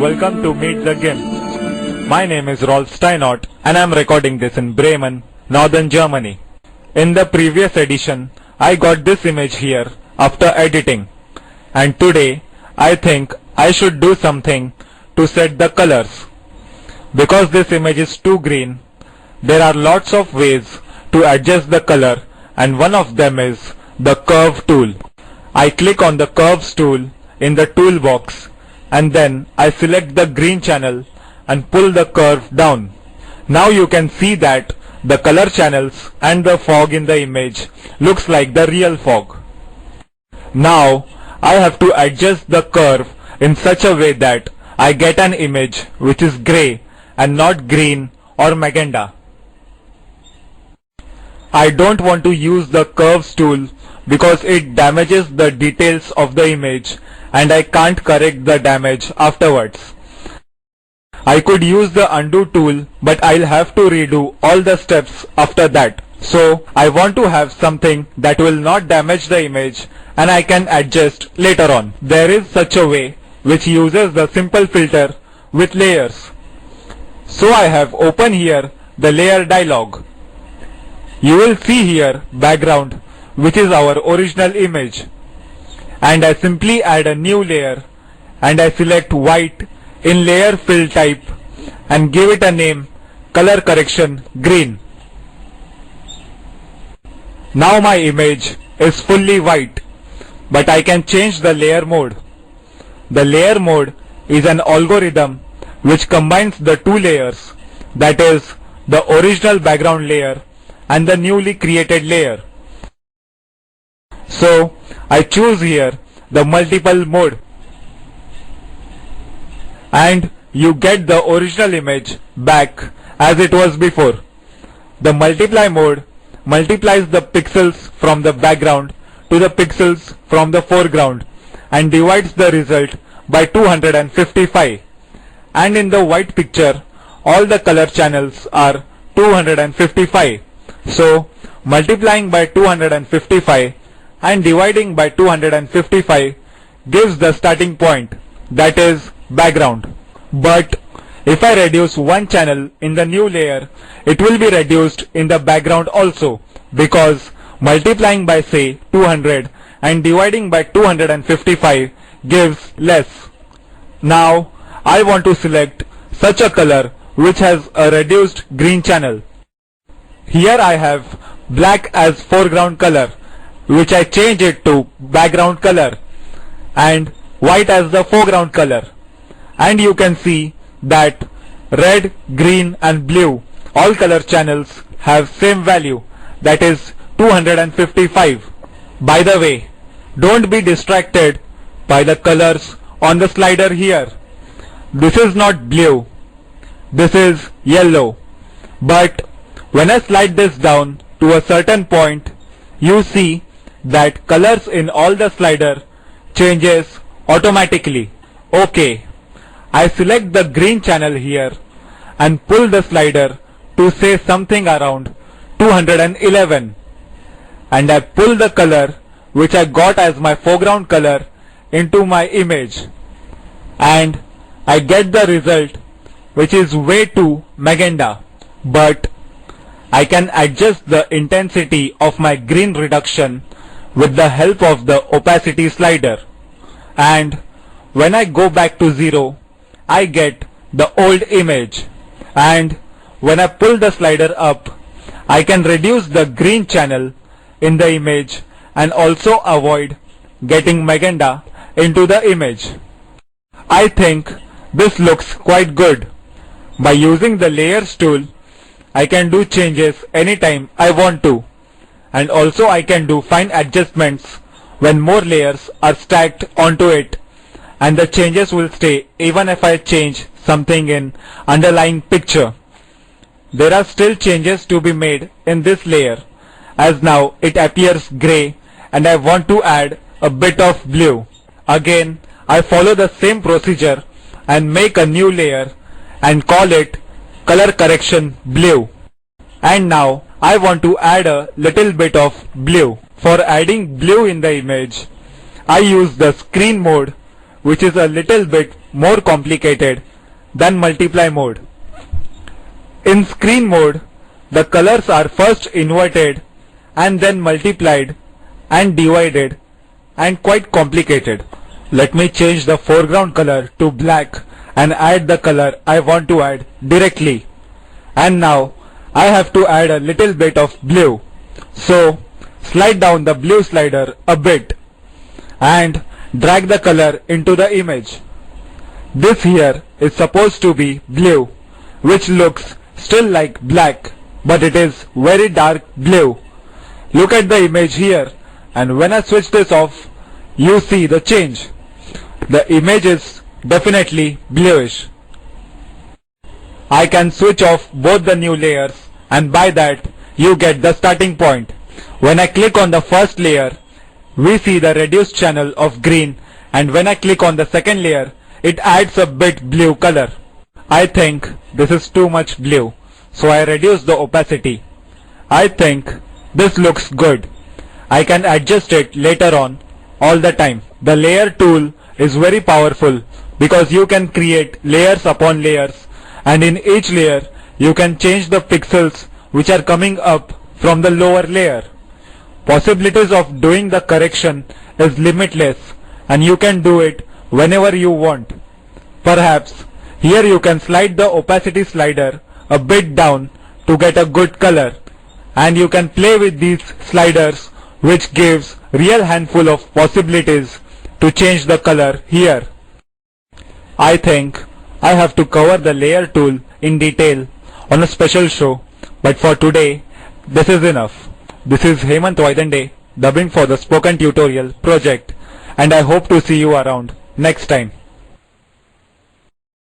welcome to Meet the GIMP. My name is Rolf Steinort and I am recording this in Bremen, Northern Germany. In the previous edition, I got this image here after editing, and today I think I should do something to set the colors. Because this image is too green, there are lots of ways to adjust the color, and one of them is the curve tool. I click on the curves tool in the toolbox and then I select the green channel and pull the curve down. Now you can see that the color channels and the fog in the image looks like the real fog. Now I have to adjust the curve in such a way that I get an image which is grey and not green or magenta. I don't want to use the curves tool because it damages the details of the image and I can't correct the damage afterwards. I could use the undo tool, but I'll have to redo all the steps after that. So I want to have something that will not damage the image and I can adjust later on. There is such a way which uses the simple filter with layers. So I have open here the layer dialog. You will see here background, which is our original image, and I simply add a new layer and I select white in layer fill type and give it a name, color correction green. Now my image is fully white, but I can change the layer mode. The layer mode is an algorithm which combines the two layers, that is the original background layer and the newly created layer. So I choose here the multiple mode and you get the original image back as it was before. The multiply mode multiplies the pixels from the background to the pixels from the foreground and divides the result by 255, and in the white picture all the color channels are 255. So multiplying by 255 and dividing by 255 gives the starting point, that is background. But if I reduce one channel in the new layer, it will be reduced in the background also, because multiplying by say 200 and dividing by 255 gives less. Now I want to select such a color which has a reduced green channel. Here I have black as foreground color, which I change it to background color, and white as the foreground color. And you can see that red, green and blue, all color channels have same value, that is 255. By the way, don't be distracted by the colors on the slider here. This is not blue, this is yellow. But when I slide this down to a certain point, you see that colors in all the slider changes automatically. Okay, I select the green channel here and pull the slider to say something around 211, and I pull the color which I got as my foreground color into my image, and I get the result which is way too magenta. But I can adjust the intensity of my green reduction with the help of the opacity slider, and when I go back to 0, I get the old image, and when I pull the slider up, I can reduce the green channel in the image and also avoid getting magenta into the image. I think this looks quite good. By using the layers tool, I can do changes anytime I want to, and also I can do fine adjustments when more layers are stacked onto it, and the changes will stay even if I change something in underlying picture. There are still changes to be made in this layer, as now it appears grey and I want to add a bit of blue. Again, I follow the same procedure and make a new layer and call it color correction blue. And now I want to add a little bit of blue. For adding blue in the image, I use the screen mode which is a little bit more complicated than multiply mode. In screen mode, the colors are first inverted and then multiplied and divided and quite complicated. Let me change the foreground color to black and add the color I want to add directly. And now I have to add a little bit of blue. So slide down the blue slider a bit and drag the color into the image. This here is supposed to be blue, which looks still like black, but it is very dark blue. Look at the image here, and when I switch this off, you see the change. The image is definitely bluish. I can switch off both the new layers, and by that you get the starting point. When I click on the first layer, we see the reduced channel of green, and when I click on the second layer, it adds a bit blue color. I think this is too much blue, so I reduce the opacity. I think this looks good. I can adjust it later on all the time. The layer tool is very powerful because you can create layers upon layers, and in each layer you can change the pixels which are coming up from the lower layer. Possibilities of doing the correction is limitless, and you can do it whenever you want. Perhaps here you can slide the opacity slider a bit down to get a good color, and you can play with these sliders, which gives real handful of possibilities to change the color here. I think I have to cover the layer tool in detail on a special show, but for today this is enough. This is Hemant Vaidande dubbing for the Spoken Tutorial project, and I hope to see you around next time.